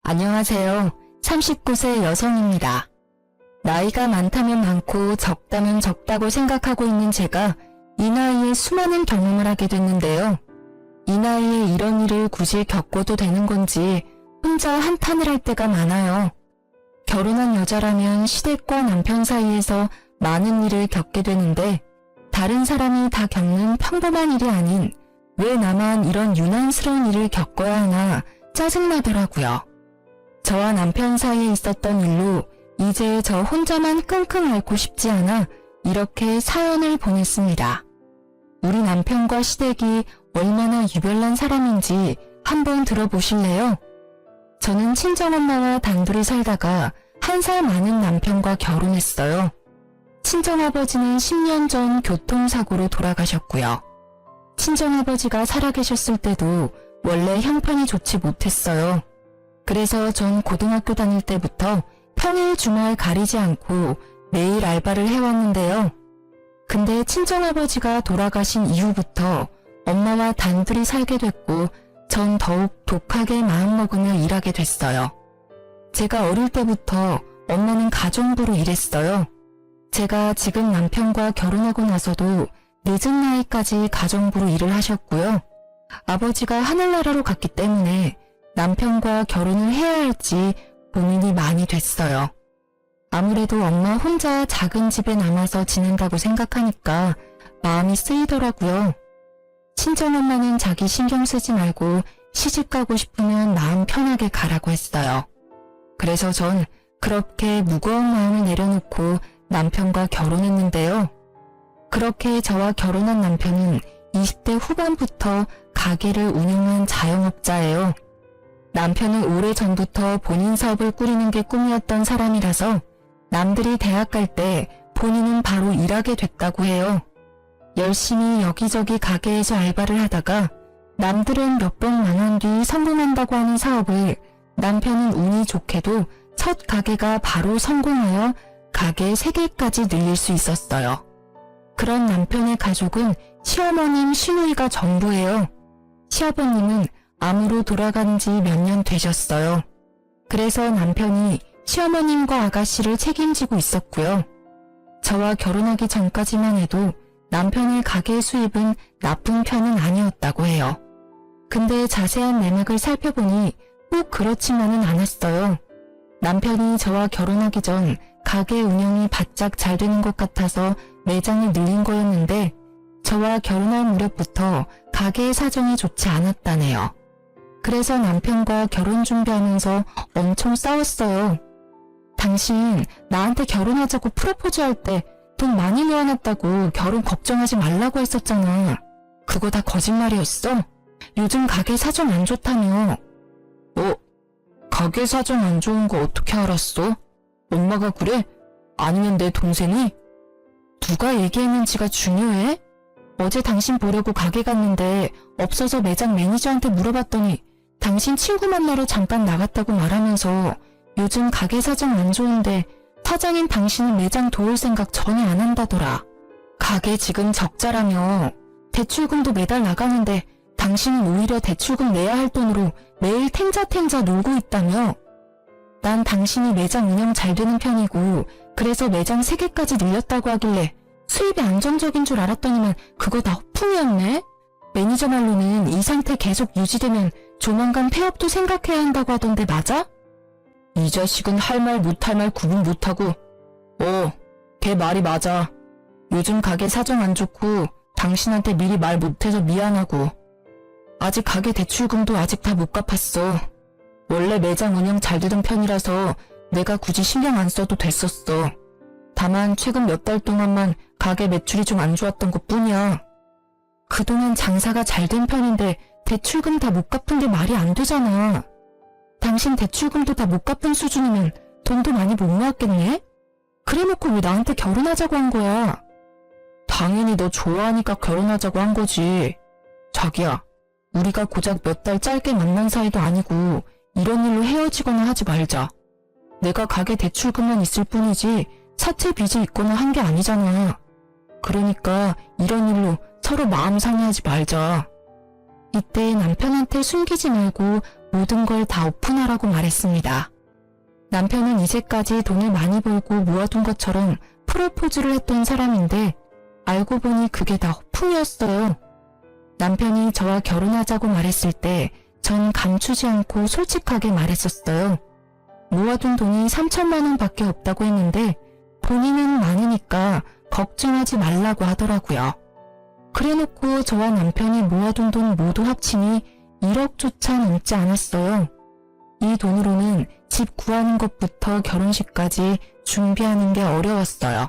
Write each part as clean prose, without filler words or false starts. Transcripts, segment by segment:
안녕하세요. 39세 여성입니다. 나이가 많다면 많고 적다면 적다고 생각하고 있는 제가 이 나이에 수많은 경험을 하게 됐는데요. 이 나이에 이런 일을 굳이 겪어도 되는 건지 혼자 한탄을 할 때가 많아요. 결혼한 여자라면 시댁과 남편 사이에서 많은 일을 겪게 되는데 다른 사람이 다 겪는 평범한 일이 아닌 왜 나만 이런 유난스러운 일을 겪어야 하나 짜증나더라고요. 저와 남편 사이에 있었던 일로 이제 저 혼자만 끙끙 앓고 싶지 않아 이렇게 사연을 보냈습니다. 우리 남편과 시댁이 얼마나 유별난 사람인지 한번 들어보실래요? 저는 친정엄마와 단둘이 살다가 1살 많은 남편과 결혼했어요. 친정아버지는 10년 전 교통사고로 돌아가셨고요. 친정아버지가 살아계셨을 때도 원래 형편이 좋지 못했어요. 그래서 전 고등학교 다닐 때부터 평일 주말 가리지 않고 매일 알바를 해왔는데요. 근데 친정아버지가 돌아가신 이후부터 엄마와 단둘이 살게 됐고 전 더욱 독하게 마음먹으며 일하게 됐어요. 제가 어릴 때부터 엄마는 가정부로 일했어요. 제가 지금 남편과 결혼하고 나서도 늦은 나이까지 가정부로 일을 하셨고요. 아버지가 하늘나라로 갔기 때문에 남편과 결혼을 해야 할지 고민이 많이 됐어요. 아무래도 엄마 혼자 작은 집에 남아서 지낸다고 생각하니까 마음이 쓰이더라고요. 친정엄마는 자기 신경 쓰지 말고 시집가고 싶으면 마음 편하게 가라고 했어요. 그래서 전 그렇게 무거운 마음을 내려놓고 남편과 결혼했는데요. 그렇게 저와 결혼한 남편은 20대 후반부터 가게를 운영한 자영업자예요. 남편은 오래전부터 본인 사업을 꾸리는 게 꿈이었던 사람이라서 남들이 대학 갈 때 본인은 바로 일하게 됐다고 해요. 열심히 여기저기 가게에서 알바를 하다가 남들은 몇 번 망한 뒤 성공한다고 하는 사업을 남편은 운이 좋게도 첫 가게가 바로 성공하여 가게 3개까지 늘릴 수 있었어요. 그런 남편의 가족은 시어머님, 시누이가 전부예요. 시아버님은 암으로 돌아간 지 몇 년 되셨어요. 그래서 남편이 시어머님과 아가씨를 책임지고 있었고요. 저와 결혼하기 전까지만 해도 남편의 가게 수입은 나쁜 편은 아니었다고 해요. 근데 자세한 내막을 살펴보니 꼭 그렇지만은 않았어요. 남편이 저와 결혼하기 전 가게 운영이 바짝 잘 되는 것 같아서 매장을 늘린 거였는데 저와 결혼할 무렵부터 가게의 사정이 좋지 않았다네요. 그래서 남편과 결혼 준비하면서 엄청 싸웠어요. 당신 나한테 결혼하자고 프로포즈할 때 돈 많이 모아놨다고 결혼 걱정하지 말라고 했었잖아. 그거 다 거짓말이었어? 요즘 가게 사정 안 좋다며. 가게 사정 안 좋은 거 어떻게 알았어? 엄마가 그래? 아니면 내 동생이? 누가 얘기했는지가 중요해? 어제 당신 보려고 가게 갔는데 없어서 매장 매니저한테 물어봤더니 당신 친구 만나러 잠깐 나갔다고 말하면서 요즘 가게 사정 안 좋은데 사장인 당신은 매장 도울 생각 전혀 안 한다더라. 가게 지금 적자라며. 대출금도 매달 나가는데 당신은 오히려 대출금 내야 할 돈으로 매일 탱자탱자 놀고 있다며. 난 당신이 매장 운영 잘 되는 편이고 그래서 매장 3개까지 늘렸다고 하길래 수입이 안정적인 줄 알았더니만 그거 다 허풍이었네. 매니저 말로는 이 상태 계속 유지되면 조만간 폐업도 생각해야 한다고 하던데 맞아? 이 자식은 할 말 못할 말 구분 못하고. 걔 말이 맞아. 요즘 가게 사정 안 좋고 당신한테 미리 말 못해서 미안하고. 아직 가게 대출금도 아직 다 못 갚았어. 원래 매장 운영 잘 되던 편이라서 내가 굳이 신경 안 써도 됐었어. 다만 최근 몇 달 동안만 가게 매출이 좀 안 좋았던 것 뿐이야. 그동안 장사가 잘 된 편인데 대출금 다 못 갚은 게 말이 안 되잖아. 당신 대출금도 다 못 갚은 수준이면 돈도 많이 못 모았겠네? 그래놓고 왜 나한테 결혼하자고 한 거야? 당연히 너 좋아하니까 결혼하자고 한 거지. 자기야, 우리가 고작 몇 달 짧게 만난 사이도 아니고 이런 일로 헤어지거나 하지 말자. 내가 가게 대출금만 있을 뿐이지 사채 빚이 있거나 한 게 아니잖아. 그러니까 이런 일로 서로 마음 상해하지 말자. 이때 남편한테 숨기지 말고 모든 걸 다 오픈하라고 말했습니다. 남편은 이제까지 돈을 많이 벌고 모아둔 것처럼 프로포즈를 했던 사람인데 알고 보니 그게 다 허풍이었어요. 남편이 저와 결혼하자고 말했을 때 전 감추지 않고 솔직하게 말했었어요. 모아둔 돈이 3천만 원 밖에 없다고 했는데 본인은 많으니까 걱정하지 말라고 하더라고요. 그래놓고 저와 남편이 모아둔 돈 모두 합치니 1억조차 넘지 않았어요. 이 돈으로는 집 구하는 것부터 결혼식까지 준비하는 게 어려웠어요.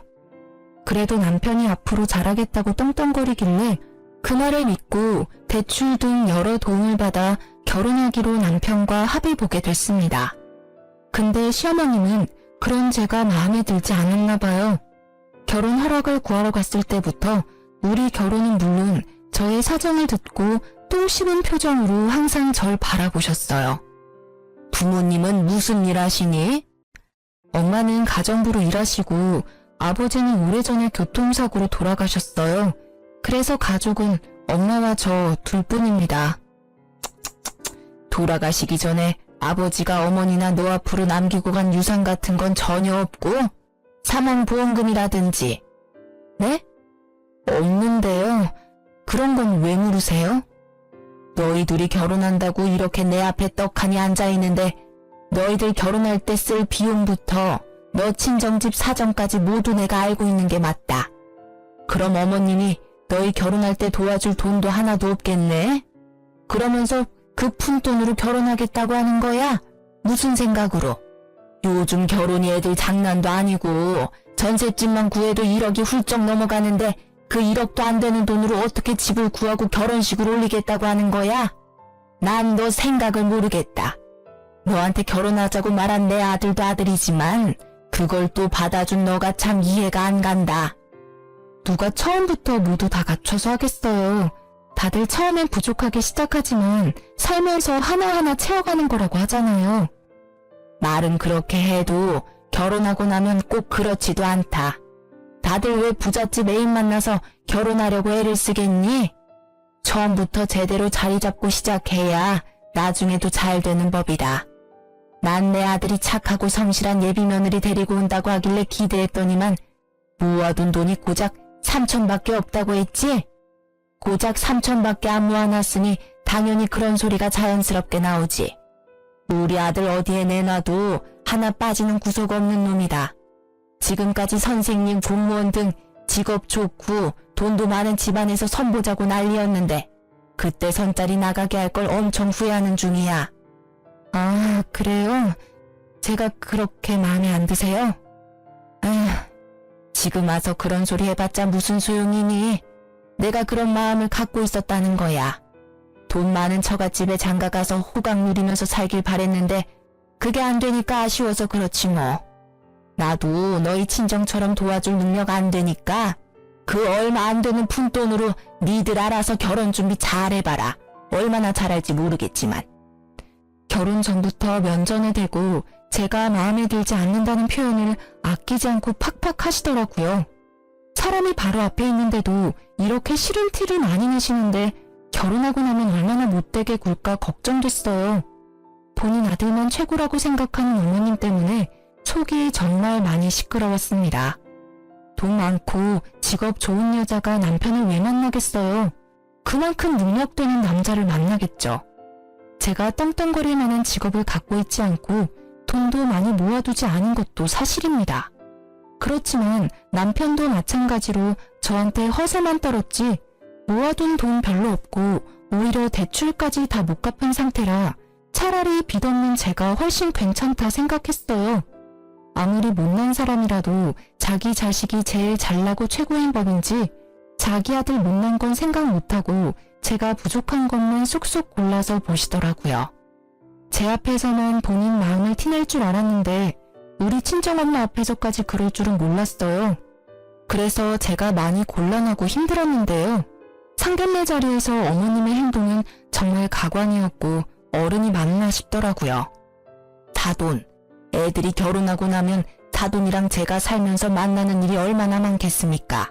그래도 남편이 앞으로 잘하겠다고 떵떵거리길래 그 말을 믿고 대출 등 여러 도움을 받아 결혼하기로 남편과 합의 보게 됐습니다. 근데 시어머님은 그런 제가 마음에 들지 않았나 봐요. 결혼 허락을 구하러 갔을 때부터 우리 결혼은 물론 저의 사정을 듣고 또 식은 표정으로 항상 절 바라보셨어요. 부모님은 무슨 일 하시니? 엄마는 가정부로 일하시고 아버지는 오래전에 교통사고로 돌아가셨어요. 그래서 가족은 엄마와 저 둘뿐입니다. 돌아가시기 전에 아버지가 어머니나 너 앞으로 남기고 간 유산 같은 건 전혀 없고 사망보험금이라든지. 네? 없는데요. 그런 건 왜 물으세요? 너희 둘이 결혼한다고 이렇게 내 앞에 떡하니 앉아있는데 너희들 결혼할 때 쓸 비용부터 너 친정집 사정까지 모두 내가 알고 있는 게 맞다. 그럼 어머님이 너희 결혼할 때 도와줄 돈도 하나도 없겠네? 그러면서 그 푼돈으로 결혼하겠다고 하는 거야? 무슨 생각으로? 요즘 결혼이 애들 장난도 아니고 전셋집만 구해도 1억이 훌쩍 넘어가는데 그 1억도 안 되는 돈으로 어떻게 집을 구하고 결혼식을 올리겠다고 하는 거야? 난 너 생각을 모르겠다. 너한테 결혼하자고 말한 내 아들도 아들이지만 그걸 또 받아준 너가 참 이해가 안 간다. 누가 처음부터 모두 다 갖춰서 하겠어요. 다들 처음엔 부족하게 시작하지만 살면서 하나하나 채워가는 거라고 하잖아요. 말은 그렇게 해도 결혼하고 나면 꼭 그렇지도 않다. 다들 왜 부잣집 애인 만나서 결혼하려고 애를 쓰겠니? 처음부터 제대로 자리 잡고 시작해야 나중에도 잘 되는 법이다. 난 내 아들이 착하고 성실한 예비 며느리 데리고 온다고 하길래 기대했더니만 모아둔 돈이 고작 3천밖에 없다고 했지? 고작 3천밖에 안 모아놨으니 당연히 그런 소리가 자연스럽게 나오지. 우리 아들 어디에 내놔도 하나 빠지는 구석 없는 놈이다. 지금까지 선생님, 공무원 등 직업 좋고 돈도 많은 집안에서 선보자고 난리였는데 그때 선딸이 나가게 할 걸 엄청 후회하는 중이야. 아, 그래요? 제가 그렇게 마음에 안 드세요? 지금 와서 그런 소리 해봤자 무슨 소용이니? 내가 그런 마음을 갖고 있었다는 거야. 돈 많은 처갓집에 장가가서 호강 누리면서 살길 바랬는데 그게 안 되니까 아쉬워서 그렇지 뭐. 나도 너희 친정처럼 도와줄 능력 안 되니까 그 얼마 안 되는 푼돈으로 니들 알아서 결혼 준비 잘 해봐라. 얼마나 잘할지 모르겠지만. 결혼 전부터 면전에 대고 제가 마음에 들지 않는다는 표현을 아끼지 않고 팍팍 하시더라고요. 사람이 바로 앞에 있는데도 이렇게 싫은 티를 많이 내시는데 결혼하고 나면 얼마나 못되게 굴까 걱정됐어요. 본인 아들만 최고라고 생각하는 어머님 때문에 속이 정말 많이 시끄러웠습니다. 돈 많고 직업 좋은 여자가 남편을 왜 만나겠어요? 그만큼 능력되는 남자를 만나겠죠. 제가 떵떵거릴 만한 직업을 갖고 있지 않고 돈도 많이 모아두지 않은 것도 사실입니다. 그렇지만 남편도 마찬가지로 저한테 허세만 떨었지 모아둔 돈 별로 없고 오히려 대출까지 다 못 갚은 상태라 차라리 빚 없는 제가 훨씬 괜찮다 생각했어요. 아무리 못난 사람이라도 자기 자식이 제일 잘나고 최고인 법인지 자기 아들 못난 건 생각 못하고 제가 부족한 것만 쏙쏙 골라서 보시더라고요. 제 앞에서만 본인 마음을 티낼 줄 알았는데 우리 친정엄마 앞에서까지 그럴 줄은 몰랐어요. 그래서 제가 많이 곤란하고 힘들었는데요. 상견례 자리에서 어머님의 행동은 정말 가관이었고 어른이 맞나 싶더라고요. 다돈, 애들이 결혼하고 나면 다돈이랑 제가 살면서 만나는 일이 얼마나 많겠습니까?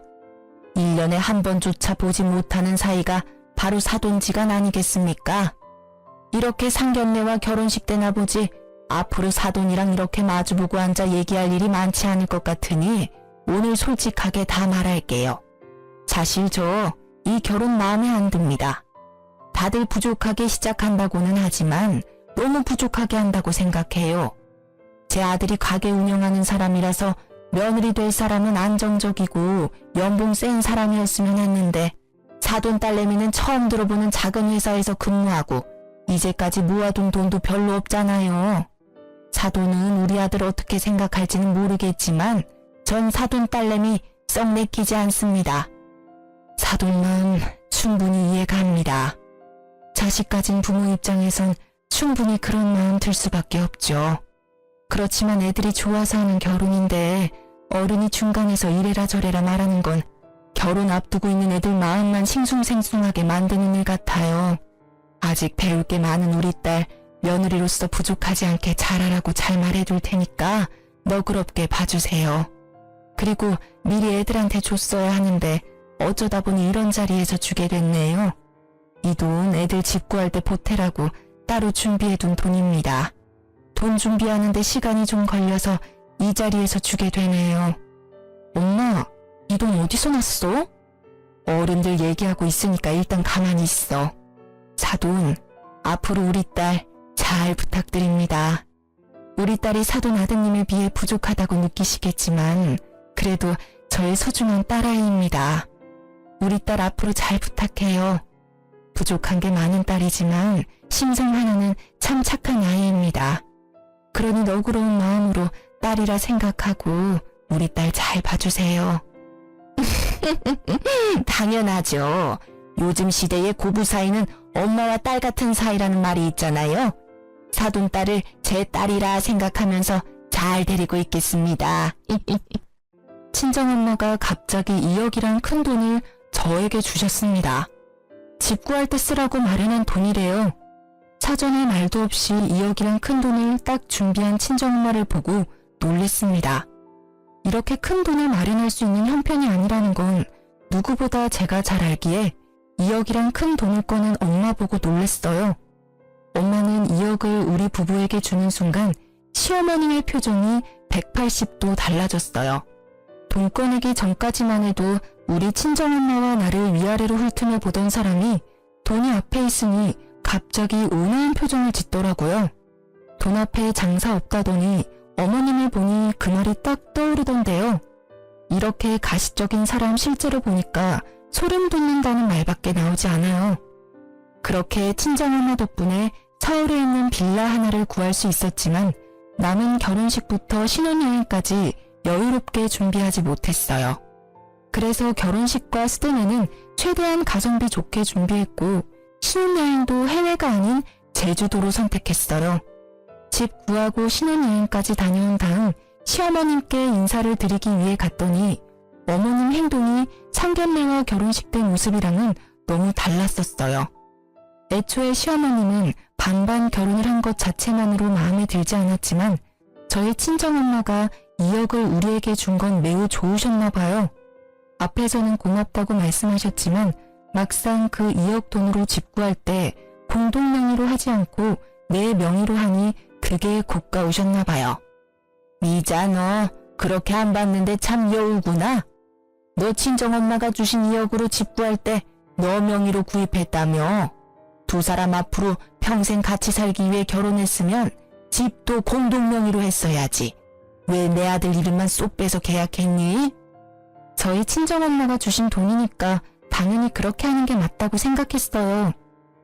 1년에 한 번조차 보지 못하는 사이가 바로 사돈지간 아니겠습니까? 이렇게 상견례와 결혼식 때나 보지 앞으로 사돈이랑 이렇게 마주보고 앉아 얘기할 일이 많지 않을 것 같으니 오늘 솔직하게 다 말할게요. 사실 저 이 결혼 마음에 안 듭니다. 다들 부족하게 시작한다고는 하지만 너무 부족하게 한다고 생각해요. 제 아들이 가게 운영하는 사람이라서 며느리 될 사람은 안정적이고 연봉 센 사람이었으면 했는데 사돈 딸내미는 처음 들어보는 작은 회사에서 근무하고 이제까지 모아둔 돈도 별로 없잖아요. 사돈은 우리 아들 어떻게 생각할지는 모르겠지만 전 사돈 딸내미 썩 내키지 않습니다. 사돈 마음 충분히 이해가 합니다. 자식 가진 부모 입장에선 충분히 그런 마음 들 수밖에 없죠. 그렇지만 애들이 좋아서 하는 결혼인데 어른이 중간에서 이래라 저래라 말하는 건 결혼 앞두고 있는 애들 마음만 싱숭생숭하게 만드는 일 같아요. 아직 배울 게 많은 우리 딸 며느리로서 부족하지 않게 잘하라고 잘 말해둘 테니까 너그럽게 봐주세요. 그리고 미리 애들한테 줬어야 하는데 어쩌다 보니 이런 자리에서 주게 됐네요. 이 돈 애들 집 구할 때 보태라고 따로 준비해둔 돈입니다. 돈 준비하는데 시간이 좀 걸려서 이 자리에서 주게 되네요. 엄마, 이 돈 어디서 났어? 어른들 얘기하고 있으니까 일단 가만히 있어. 사돈, 앞으로 우리 딸 잘 부탁드립니다. 우리 딸이 사돈 아드님에 비해 부족하다고 느끼시겠지만 그래도 저의 소중한 딸아이입니다. 우리 딸 앞으로 잘 부탁해요. 부족한 게 많은 딸이지만 심성 하나는 참 착한 아이입니다. 그러니 너그러운 마음으로 딸이라 생각하고 우리 딸 잘 봐주세요. 당연하죠. 요즘 시대의 고부 사이는 엄마와 딸 같은 사이라는 말이 있잖아요. 사돈 딸을 제 딸이라 생각하면서 잘 데리고 있겠습니다. 친정엄마가 갑자기 2억이란 큰 돈을 저에게 주셨습니다. 집 구할 때 쓰라고 마련한 돈이래요. 사전에 말도 없이 2억이란 큰 돈을 딱 준비한 친정엄마를 보고 놀랬습니다. 이렇게 큰 돈을 마련할 수 있는 형편이 아니라는 건 누구보다 제가 잘 알기에 2억이란 큰 돈을 꺼낸 엄마 보고 놀랬어요. 엄마는 2억을 우리 부부에게 주는 순간 시어머니의 표정이 180도 달라졌어요. 돈 꺼내기 전까지만 해도 우리 친정엄마와 나를 위아래로 훑으며 보던 사람이 돈이 앞에 있으니 갑자기 온화한 표정을 짓더라고요. 돈 앞에 장사 없다더니 어머님을 보니 그 말이 딱 떠오르던데요. 이렇게 가시적인 사람 실제로 보니까 소름 돋는다는 말밖에 나오지 않아요. 그렇게 친정엄마 덕분에 서울에 있는 빌라 하나를 구할 수 있었지만 남은 결혼식부터 신혼여행까지 여유롭게 준비하지 못했어요. 그래서 결혼식과 스드메는 최대한 가성비 좋게 준비했고 신혼여행도 해외가 아닌 제주도로 선택했어요. 집 구하고 신혼여행까지 다녀온 다음 시어머님께 인사를 드리기 위해 갔더니 어머님 행동이 상견례와 결혼식 때 모습이랑은 너무 달랐었어요. 애초에 시어머님은 반반 결혼을 한 것 자체만으로 마음에 들지 않았지만 저희 친정엄마가 2억을 우리에게 준 건 매우 좋으셨나 봐요. 앞에서는 고맙다고 말씀하셨지만 막상 그 2억 돈으로 집 구할 때 공동 명의로 하지 않고 내 명의로 하니 그게 고가우셨나 봐요. 미자 너 그렇게 안 받는데 참 여우구나. 너 친정엄마가 주신 2억으로 집 구할 때 너 명의로 구입했다며. 두 사람 앞으로 평생 같이 살기 위해 결혼했으면 집도 공동 명의로 했어야지. 왜 내 아들 이름만 쏙 빼서 계약했니? 저희 친정엄마가 주신 돈이니까 당연히 그렇게 하는 게 맞다고 생각했어요.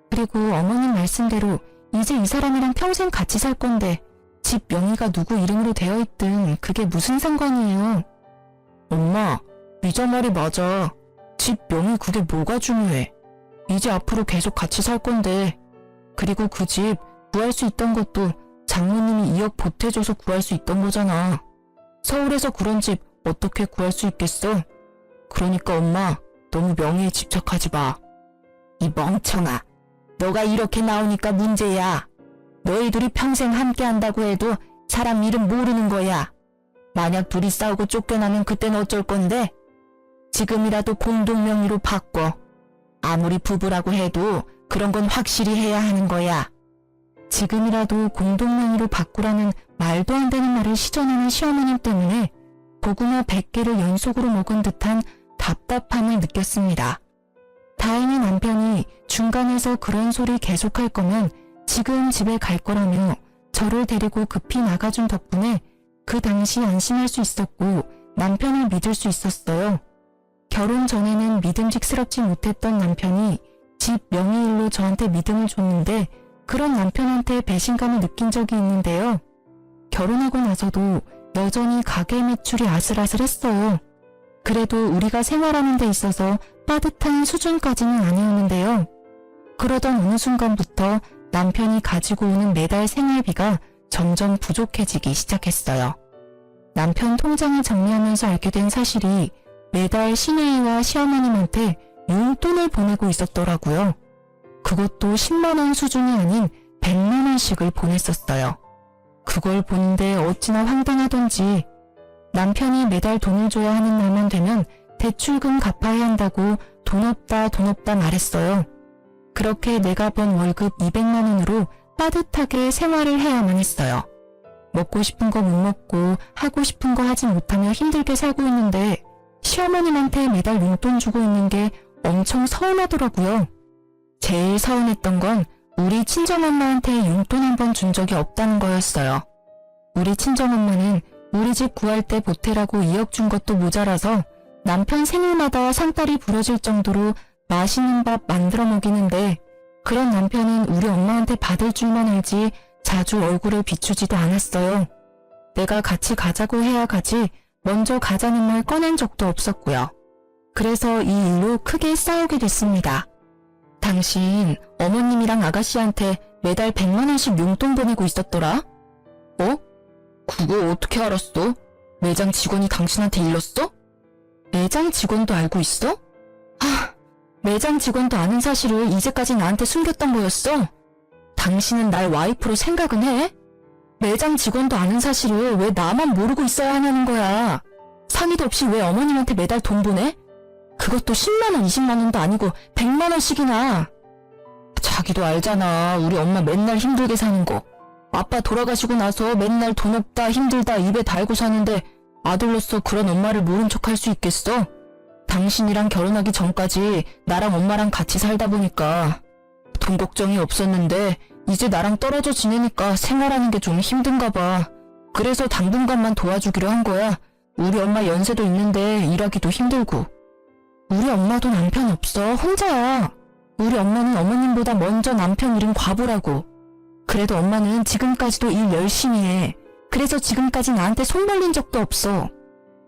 그리고 어머님 말씀대로 이제 이 사람이랑 평생 같이 살 건데 집 명의가 누구 이름으로 되어 있든 그게 무슨 상관이에요. 엄마, 미자 말이 맞아. 집 명의 그게 뭐가 중요해. 이제 앞으로 계속 같이 살 건데. 그리고 그 집 구할 수 있던 것도 장모님이 2억 보태줘서 구할 수 있던 거잖아. 서울에서 그런 집 어떻게 구할 수 있겠어? 그러니까 엄마, 너무 명예에 집착하지 마. 이 멍청아, 너가 이렇게 나오니까 문제야. 너희 둘이 평생 함께 한다고 해도 사람 이름 모르는 거야. 만약 둘이 싸우고 쫓겨나면 그땐 어쩔 건데? 지금이라도 공동 명의로 바꿔. 아무리 부부라고 해도 그런 건 확실히 해야 하는 거야. 지금이라도 공동명의로 바꾸라는 말도 안 되는 말을 시전하는 시어머님 때문에 고구마 100개를 연속으로 먹은 듯한 답답함을 느꼈습니다. 다행히 남편이 중간에서 그런 소리 계속할 거면 지금 집에 갈 거라며 저를 데리고 급히 나가준 덕분에 그 당시 안심할 수 있었고 남편을 믿을 수 있었어요. 결혼 전에는 믿음직스럽지 못했던 남편이 집 명의일로 저한테 믿음을 줬는데 그런 남편한테 배신감을 느낀 적이 있는데요. 결혼하고 나서도 여전히 가게 매출이 아슬아슬했어요. 그래도 우리가 생활하는 데 있어서 빠듯한 수준까지는 아니었는데요. 그러던 어느 순간부터 남편이 가지고 오는 매달 생활비가 점점 부족해지기 시작했어요. 남편 통장을 정리하면서 알게 된 사실이 매달 시누이와 시어머님한테 용돈을 보내고 있었더라고요. 그것도 10만 원 수준이 아닌 100만 원씩을 보냈었어요. 그걸 보는데 어찌나 황당하던지 남편이 매달 돈을 줘야 하는 날만 되면 대출금 갚아야 한다고 돈 없다 말했어요. 그렇게 내가 번 월급 200만 원으로 빠듯하게 생활을 해야만 했어요. 먹고 싶은 거 못 먹고 하고 싶은 거 하지 못하며 힘들게 살고 있는데 시어머님한테 매달 용돈 주고 있는 게 엄청 서운하더라고요. 제일 서운했던 건 우리 친정엄마한테 용돈 한 번 준 적이 없다는 거였어요. 우리 친정엄마는 우리 집 구할 때 보태라고 2억 준 것도 모자라서 남편 생일마다 상다리 부러질 정도로 맛있는 밥 만들어 먹이는데 그런 남편은 우리 엄마한테 받을 줄만 알지 자주 얼굴을 비추지도 않았어요. 내가 같이 가자고 해야 가지 먼저 가자는 말 꺼낸 적도 없었고요. 그래서 이 일로 크게 싸우게 됐습니다. 당신 어머님이랑 아가씨한테 매달 100만 원씩 용돈 보내고 있었더라? 어? 그거 어떻게 알았어? 매장 직원이 당신한테 일렀어? 매장 직원도 알고 있어? 매장 직원도 아는 사실을 이제까지 나한테 숨겼던 거였어? 당신은 날 와이프로 생각은 해? 매장 직원도 아는 사실을 왜 나만 모르고 있어야 하냐는 거야. 상의도 없이 왜 어머님한테 매달 돈 보내? 그것도 10만 원, 20만 원도 아니고 100만 원씩이나. 자기도 알잖아. 우리 엄마 맨날 힘들게 사는 거. 아빠 돌아가시고 나서 맨날 돈 없다 힘들다 입에 달고 사는데 아들로서 그런 엄마를 모른 척할 수 있겠어? 당신이랑 결혼하기 전까지 나랑 엄마랑 같이 살다 보니까 돈 걱정이 없었는데 이제 나랑 떨어져 지내니까 생활하는 게 좀 힘든가 봐. 그래서 당분간만 도와주기로 한 거야. 우리 엄마 연세도 있는데 일하기도 힘들고. 우리 엄마도 남편 없어. 혼자야. 우리 엄마는 어머님보다 먼저 남편 잃은 과부라고. 그래도 엄마는 지금까지도 일 열심히 해. 그래서 지금까지 나한테 손 벌린 적도 없어.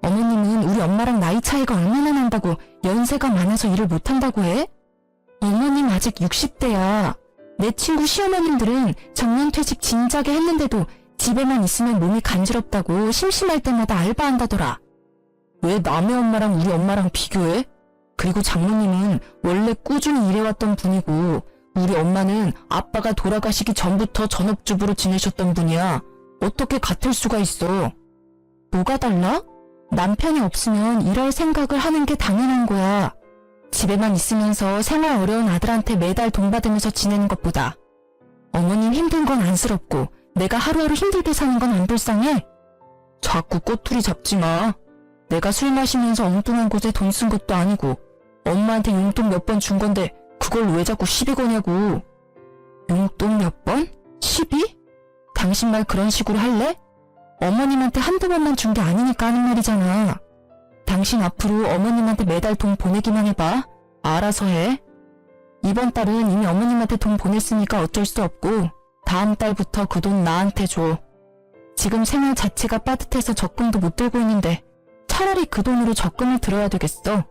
어머님은 우리 엄마랑 나이 차이가 얼마나 난다고 연세가 많아서 일을 못한다고 해? 어머님 아직 60대야. 내 친구 시어머님들은 정년퇴직 진작에 했는데도 집에만 있으면 몸이 간지럽다고 심심할 때마다 알바한다더라. 왜 남의 엄마랑 우리 엄마랑 비교해? 그리고 장모님은 원래 꾸준히 일해왔던 분이고 우리 엄마는 아빠가 돌아가시기 전부터 전업주부로 지내셨던 분이야. 어떻게 같을 수가 있어? 뭐가 달라? 남편이 없으면 일할 생각을 하는 게 당연한 거야. 집에만 있으면서 생활 어려운 아들한테 매달 돈 받으면서 지내는 것보다. 어머님 힘든 건 안쓰럽고 내가 하루하루 힘들게 사는 건 안 불쌍해? 자꾸 꼬투리 잡지 마. 내가 술 마시면서 엉뚱한 곳에 돈 쓴 것도 아니고 엄마한테 용돈 몇 번 준 건데 그걸 왜 자꾸 시비 거냐고. 용돈 몇 번? 시비? 당신 말 그런 식으로 할래? 어머님한테 한두 번만 준 게 아니니까 하는 말이잖아. 당신 앞으로 어머님한테 매달 돈 보내기만 해봐. 알아서 해. 이번 달은 이미 어머님한테 돈 보냈으니까 어쩔 수 없고 다음 달부터 그 돈 나한테 줘. 지금 생활 자체가 빠듯해서 적금도 못 들고 있는데 차라리 그 돈으로 적금을 들어야 되겠어.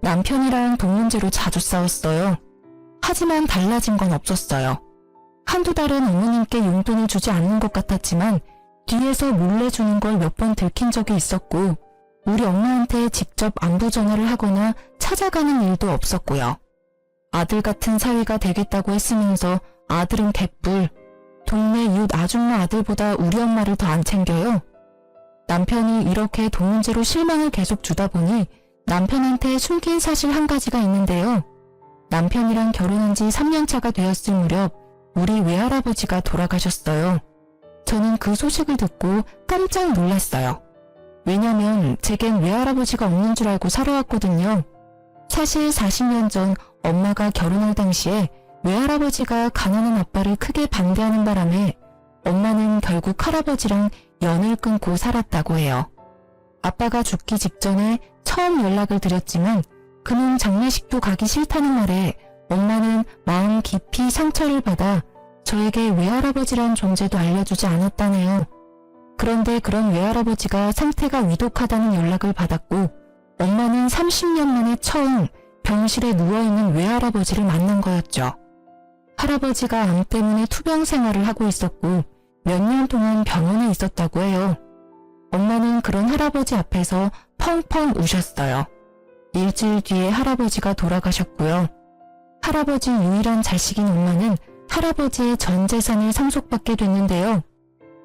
남편이랑 돈 문제로 자주 싸웠어요. 하지만 달라진 건 없었어요. 한두 달은 어머님께 용돈을 주지 않는 것 같았지만 뒤에서 몰래 주는 걸 몇 번 들킨 적이 있었고 우리 엄마한테 직접 안부 전화를 하거나 찾아가는 일도 없었고요. 아들 같은 사위가 되겠다고 했으면서 아들은 개뿔, 동네 이웃 아줌마 아들보다 우리 엄마를 더 안 챙겨요. 남편이 이렇게 돈 문제로 실망을 계속 주다 보니 남편한테 숨긴 사실 한 가지가 있는데요. 남편이랑 결혼한 지 3년 차가 되었을 무렵 우리 외할아버지가 돌아가셨어요. 저는 그 소식을 듣고 깜짝 놀랐어요. 왜냐면 제겐 외할아버지가 없는 줄 알고 살아왔거든요. 사실 40년 전 엄마가 결혼할 당시에 외할아버지가 가난한 아빠를 크게 반대하는 바람에 엄마는 결국 할아버지랑 연을 끊고 살았다고 해요. 아빠가 죽기 직전에 처음 연락을 드렸지만 그는 장례식도 가기 싫다는 말에 엄마는 마음 깊이 상처를 받아 저에게 외할아버지란 존재도 알려주지 않았다네요. 그런데 그런 외할아버지가 상태가 위독하다는 연락을 받았고 엄마는 30년 만에 처음 병실에 누워있는 외할아버지를 만난 거였죠. 할아버지가 암 때문에 투병 생활을 하고 있었고 몇 년 동안 병원에 있었다고 해요. 엄마는 그런 할아버지 앞에서 펑펑 우셨어요. 일주일 뒤에 할아버지가 돌아가셨고요. 할아버지 유일한 자식인 엄마는 할아버지의 전 재산을 상속받게 됐는데요.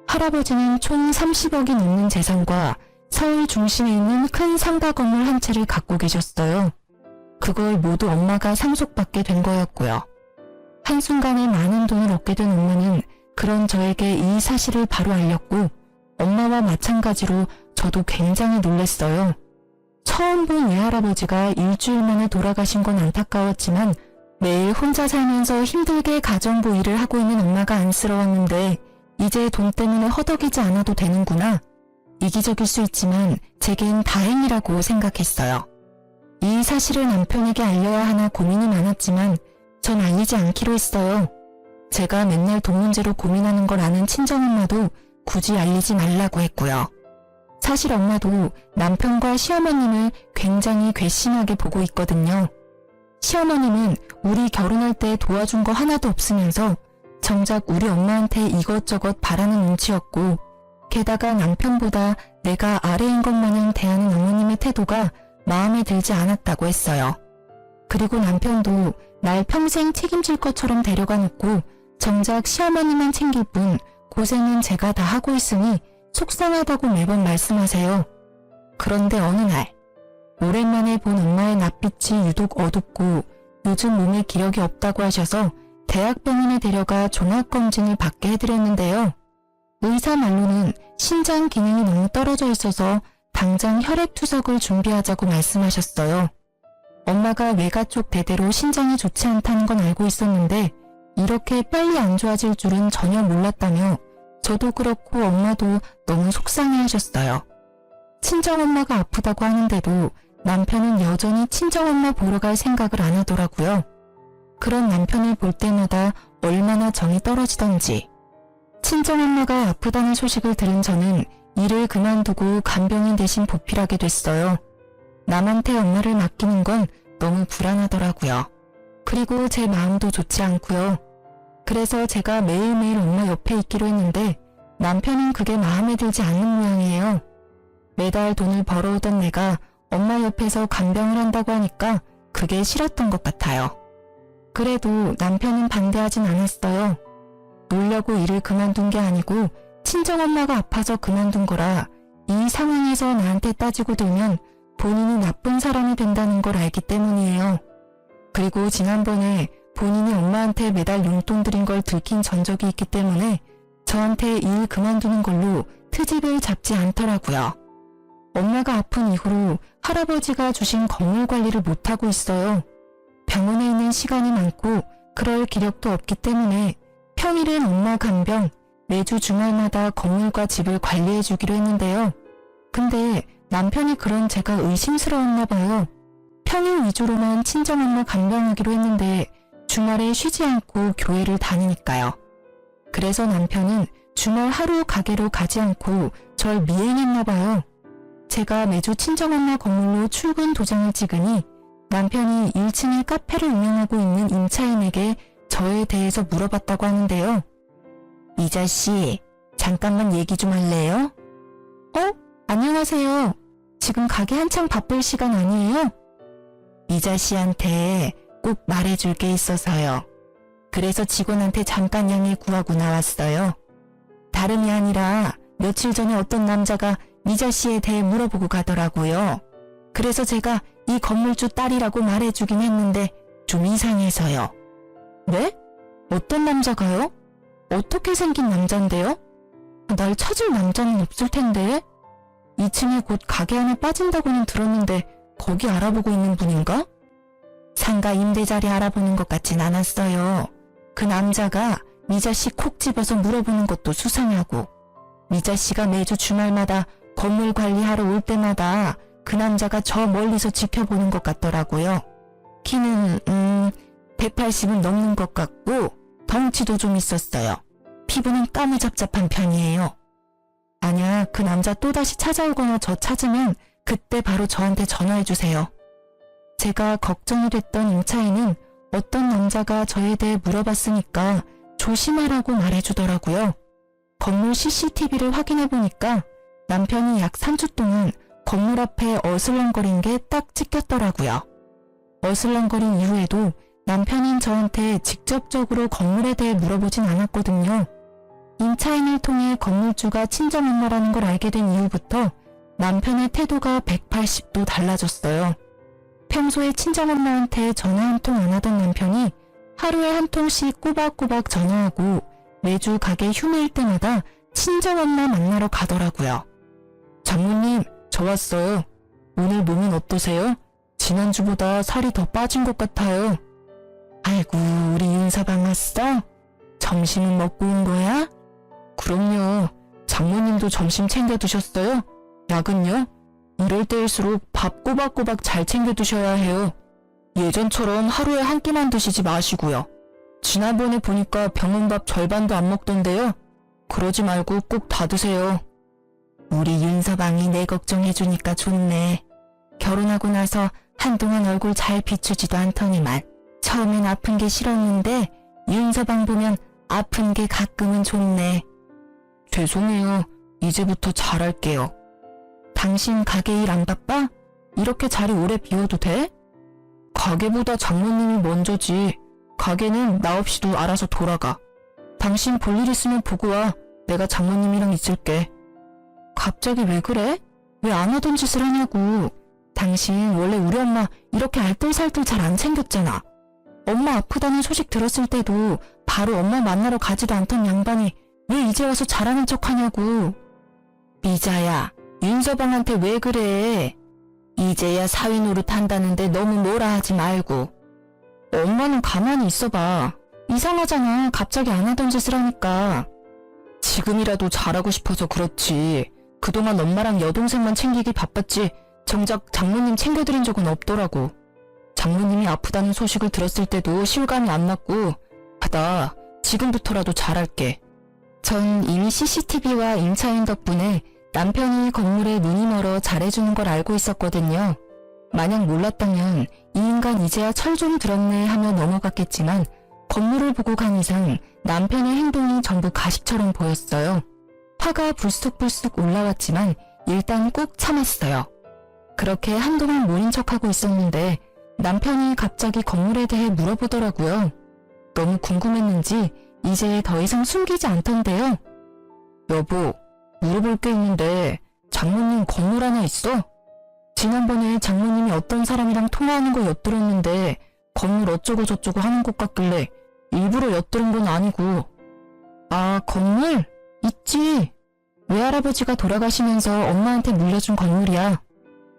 할아버지는 총 30억이 넘는 재산과 서울 중심에 있는 큰 상가 건물 한 채를 갖고 계셨어요. 그걸 모두 엄마가 상속받게 된 거였고요. 한순간에 많은 돈을 얻게 된 엄마는 그런 저에게 이 사실을 바로 알렸고 엄마와 마찬가지로 저도 굉장히 놀랐어요. 처음 본 외할아버지가 일주일 만에 돌아가신 건 안타까웠지만 매일 혼자 살면서 힘들게 가정부 일을 하고 있는 엄마가 안쓰러웠는데 이제 돈 때문에 허덕이지 않아도 되는구나. 이기적일 수 있지만 제겐 다행이라고 생각했어요. 이 사실을 남편에게 알려야 하나 고민이 많았지만 전 알리지 않기로 했어요. 제가 맨날 돈 문제로 고민하는 걸 아는 친정엄마도 굳이 알리지 말라고 했고요. 사실 엄마도 남편과 시어머님을 굉장히 괘씸하게 보고 있거든요. 시어머님은 우리 결혼할 때 도와준 거 하나도 없으면서 정작 우리 엄마한테 이것저것 바라는 눈치였고 게다가 남편보다 내가 아래인 것 마냥 대하는 어머님의 태도가 마음에 들지 않았다고 했어요. 그리고 남편도 날 평생 책임질 것처럼 데려가 놓고 정작 시어머니만 챙길 뿐 고생은 제가 다 하고 있으니 속상하다고 매번 말씀하세요. 그런데 어느 날 오랜만에 본 엄마의 낯빛이 유독 어둡고 요즘 몸에 기력이 없다고 하셔서 대학병원에 데려가 종합검진을 받게 해드렸는데요. 의사 말로는 신장 기능이 너무 떨어져 있어서 당장 혈액투석을 준비하자고 말씀하셨어요. 엄마가 외가 쪽 대대로 신장이 좋지 않다는 건 알고 있었는데 이렇게 빨리 안 좋아질 줄은 전혀 몰랐다며 저도 그렇고 엄마도 너무 속상해하셨어요. 친정엄마가 아프다고 하는데도 남편은 여전히 친정엄마 보러 갈 생각을 안 하더라고요. 그런 남편을 볼 때마다 얼마나 정이 떨어지던지. 친정엄마가 아프다는 소식을 들은 저는 일을 그만두고 간병인 대신 보필하게 됐어요. 남한테 엄마를 맡기는 건 너무 불안하더라고요. 그리고 제 마음도 좋지 않고요. 그래서 제가 매일매일 엄마 옆에 있기로 했는데 남편은 그게 마음에 들지 않는 모양이에요. 매달 돈을 벌어오던 내가 엄마 옆에서 간병을 한다고 하니까 그게 싫었던 것 같아요. 그래도 남편은 반대하진 않았어요. 놀려고 일을 그만둔 게 아니고 친정엄마가 아파서 그만둔 거라 이 상황에서 나한테 따지고 들면 본인이 나쁜 사람이 된다는 걸 알기 때문이에요. 그리고 지난번에 본인이 엄마한테 매달 용돈 드린 걸 들킨 전적이 있기 때문에 저한테 일 그만두는 걸로 트집을 잡지 않더라고요. 엄마가 아픈 이후로 할아버지가 주신 건물 관리를 못하고 있어요. 병원에 있는 시간이 많고 그럴 기력도 없기 때문에 평일엔 엄마 간병, 매주 주말마다 건물과 집을 관리해주기로 했는데요. 근데 남편이 그런 제가 의심스러웠나 봐요. 평일 위주로만 친정엄마 간병하기로 했는데 주말에 쉬지 않고 교회를 다니니까요. 그래서 남편은 주말 하루 가게로 가지 않고 절 미행했나 봐요. 제가 매주 친정엄마 건물로 출근 도장을 찍으니 남편이 1층에 카페를 운영하고 있는 임차인에게 저에 대해서 물어봤다고 하는데요. 이자씨, 잠깐만 얘기 좀 할래요? 안녕하세요. 지금 가게 한창 바쁠 시간 아니에요? 이자씨한테 꼭 말해줄 게 있어서요. 그래서 직원한테 잠깐 양해 구하고 나왔어요. 다름이 아니라 며칠 전에 어떤 남자가 이자씨에 대해 물어보고 가더라고요. 그래서 제가 이 건물주 딸이라고 말해주긴 했는데 좀 이상해서요. 네? 어떤 남자가요? 어떻게 생긴 남잔데요? 날 찾을 남자는 없을 텐데. 2층에 곧 가게 하나 빠진다고는 들었는데 거기 알아보고 있는 분인가? 상가 임대 자리 알아보는 것 같진 않았어요. 그 남자가 미자씨 콕 집어서 물어보는 것도 수상하고, 미자씨가 매주 주말마다 건물 관리하러 올 때마다 그 남자가 저 멀리서 지켜보는 것 같더라고요. 키는 180은 넘는 것 같고 덩치도 좀 있었어요. 피부는 까무잡잡한 편이에요. 만약 그 남자 또다시 찾아오거나 저 찾으면 그때 바로 저한테 전화해주세요. 제가 걱정이 됐던 임차인은 어떤 남자가 저에 대해 물어봤으니까 조심하라고 말해주더라고요. 건물 CCTV를 확인해보니까 남편이 약 3주 동안 건물 앞에 어슬렁거린 게 딱 찍혔더라고요. 어슬렁거린 이후에도 남편은 저한테 직접적으로 건물에 대해 물어보진 않았거든요. 임차인을 통해 건물주가 친정엄마라는 걸 알게 된 이후부터 남편의 태도가 180도 달라졌어요. 평소에 친정엄마한테 전화 한 통 안 하던 남편이 하루에 한 통씩 꼬박꼬박 전화하고 매주 가게 휴무일 때마다 친정엄마 만나러 가더라고요. 장모님, 저 왔어요. 오늘 몸은 어떠세요? 지난주보다 살이 더 빠진 것 같아요. 아이고, 우리 윤서방 왔어? 점심은 먹고 온 거야? 그럼요. 장모님도 점심 챙겨 드셨어요? 약은요? 이럴 때일수록 밥 꼬박꼬박 잘 챙겨 드셔야 해요. 예전처럼 하루에 한 끼만 드시지 마시고요. 지난번에 보니까 병원밥 절반도 안 먹던데요. 그러지 말고 꼭 다 드세요. 우리 윤서방이 내 걱정해주니까 좋네. 결혼하고 나서 한동안 얼굴 잘 비추지도 않더니만 처음엔 아픈 게 싫었는데 윤서방 보면 아픈 게 가끔은 좋네. 죄송해요. 이제부터 잘할게요. 당신 가게 일 안 바빠? 이렇게 자리 오래 비워도 돼? 가게보다 장모님이 먼저지. 가게는 나 없이도 알아서 돌아가. 당신 볼 일 있으면 보고 와. 내가 장모님이랑 있을게. 갑자기 왜 그래? 왜 안 하던 짓을 하냐고. 당신 원래 우리 엄마 이렇게 알뜰살뜰 잘 안 챙겼잖아. 엄마 아프다는 소식 들었을 때도 바로 엄마 만나러 가지도 않던 양반이 왜 이제 와서 잘하는 척 하냐고. 미자야, 윤서방한테 왜 그래? 이제야 사위 노릇 한다는데 너무 뭐라 하지 말고. 엄마는 가만히 있어봐. 이상하잖아. 갑자기 안 하던 짓을 하니까. 지금이라도 잘하고 싶어서 그렇지. 그동안 엄마랑 여동생만 챙기기 바빴지 정작 장모님 챙겨드린 적은 없더라고. 장모님이 아프다는 소식을 들었을 때도 실감이 안 났고, 나 지금부터라도 잘할게. 전 이미 CCTV와 임차인 덕분에 남편이 건물에 눈이 멀어 잘해주는 걸 알고 있었거든요. 만약 몰랐다면 이 인간 이제야 철 좀 들었네 하며 넘어갔겠지만 건물을 보고 간 이상 남편의 행동이 전부 가식처럼 보였어요. 화가 불쑥불쑥 올라왔지만 일단 꾹 참았어요. 그렇게 한동안 모른 척하고 있었는데 남편이 갑자기 건물에 대해 물어보더라고요. 너무 궁금했는지 이제 더 이상 숨기지 않던데요. 여보, 물어볼 게 있는데 장모님 건물 하나 있어? 지난번에 장모님이 어떤 사람이랑 통화하는 거 엿들었는데 건물 어쩌고 저쩌고 하는 것 같길래 일부러 엿들은 건 아니고. 아, 건물? 있지. 외할아버지가 돌아가시면서 엄마한테 물려준 건물이야.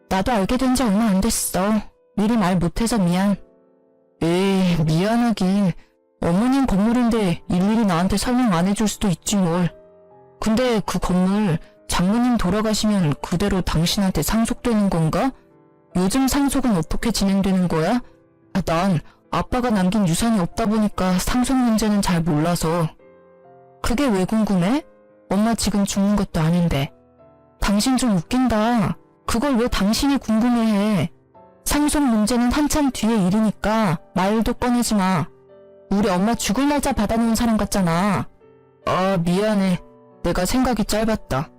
나도 알게 된 지 얼마 안 됐어. 미리 말 못해서 미안. 에이, 미안하긴. 어머님 건물인데 일일이 나한테 설명 안 해줄 수도 있지 뭘. 근데 그 건물 장모님 돌아가시면 그대로 당신한테 상속되는 건가? 요즘 상속은 어떻게 진행되는 거야? 난 아빠가 남긴 유산이 없다 보니까 상속 문제는 잘 몰라서. 그게 왜 궁금해? 엄마 지금 죽는 것도 아닌데. 당신 좀 웃긴다. 그걸 왜 당신이 궁금해해? 상속 문제는 한참 뒤의 일이니까 말도 꺼내지 마. 우리 엄마 죽을 날짜 받아놓은 사람 같잖아. 아, 미안해. 내가 생각이 짧았다.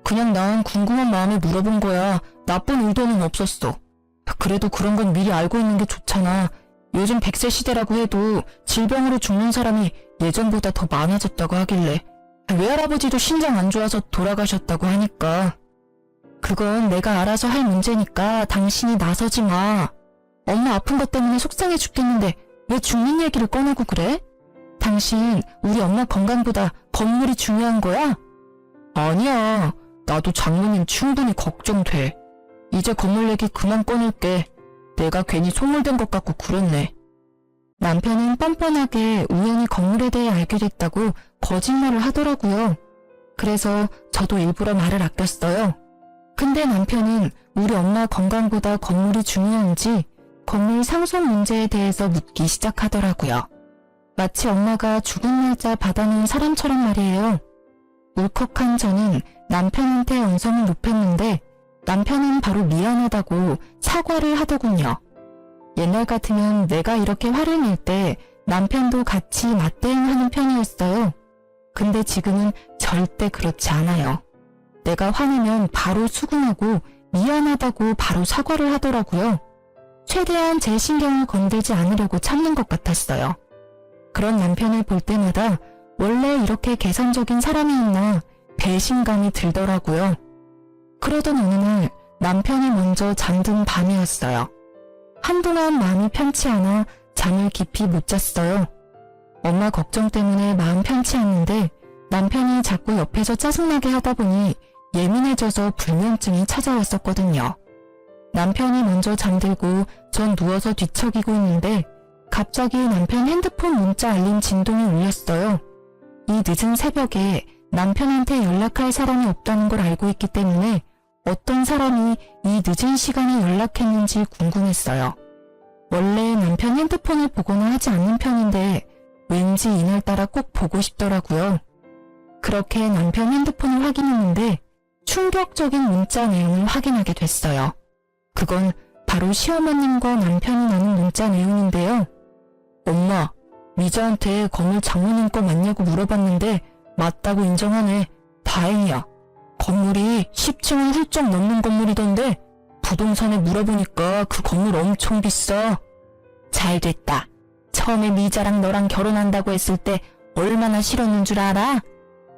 그냥 난 궁금한 마음에 물어본 거야. 나쁜 의도는 없었어. 그래도 그런 건 미리 알고 있는 게 좋잖아. 요즘 100세 시대라고 해도 질병으로 죽는 사람이 예전보다 더 많아졌다고 하길래. 외할아버지도 신장 안 좋아서 돌아가셨다고 하니까. 그건 내가 알아서 할 문제니까 당신이 나서지 마. 엄마 아픈 것 때문에 속상해 죽겠는데 왜 죽는 얘기를 꺼내고 그래? 당신 우리 엄마 건강보다 건물이 중요한 거야? 아니야. 나도 장모님 충분히 걱정돼. 이제 건물 얘기 그만 꺼낼게. 내가 괜히 소홀된 것 같고 그렇네. 남편은 뻔뻔하게 우연히 건물에 대해 알게 됐다고 거짓말을 하더라고요. 그래서 저도 일부러 말을 아꼈어요. 근데 남편은 우리 엄마 건강보다 건물이 중요한지 건물 상속 문제에 대해서 묻기 시작하더라고요. 마치 엄마가 죽은 날짜 받아놓은 사람처럼 말이에요. 울컥한 저는 남편한테 언성을 높였는데 남편은 바로 미안하다고 사과를 하더군요. 옛날 같으면 내가 이렇게 화를 낼 때 남편도 같이 맞대응하는 편이었어요. 근데 지금은 절대 그렇지 않아요. 내가 화내면 바로 수긍하고 미안하다고 바로 사과를 하더라고요. 최대한 제 신경을 건들지 않으려고 참는 것 같았어요. 그런 남편을 볼 때마다 원래 이렇게 개선적인 사람이었나 배신감이 들더라고요. 그러던 어느 날 남편이 먼저 잠든 밤이었어요. 한동안 마음이 편치 않아 잠을 깊이 못 잤어요. 엄마 걱정 때문에 마음 편치 않는데 남편이 자꾸 옆에서 짜증나게 하다 보니 예민해져서 불면증이 찾아왔었거든요. 남편이 먼저 잠들고 전 누워서 뒤척이고 있는데 갑자기 남편 핸드폰 문자 알림 진동이 울렸어요. 이 늦은 새벽에 남편한테 연락할 사람이 없다는 걸 알고 있기 때문에 어떤 사람이 이 늦은 시간에 연락했는지 궁금했어요. 원래 남편 핸드폰을 보거나 하지 않는 편인데 왠지 이날따라 꼭 보고 싶더라고요. 그렇게 남편 핸드폰을 확인했는데 충격적인 문자 내용을 확인하게 됐어요. 그건 바로 시어머님과 남편이 나눈 문자 내용인데요. 엄마, 미자한테 건물 장모님 거 맞냐고 물어봤는데 맞다고 인정하네. 다행이야. 건물이 10층을 훌쩍 넘는 건물이던데 부동산에 물어보니까 그 건물 엄청 비싸. 잘 됐다. 처음에 미자랑 너랑 결혼한다고 했을 때 얼마나 싫었는 줄 알아?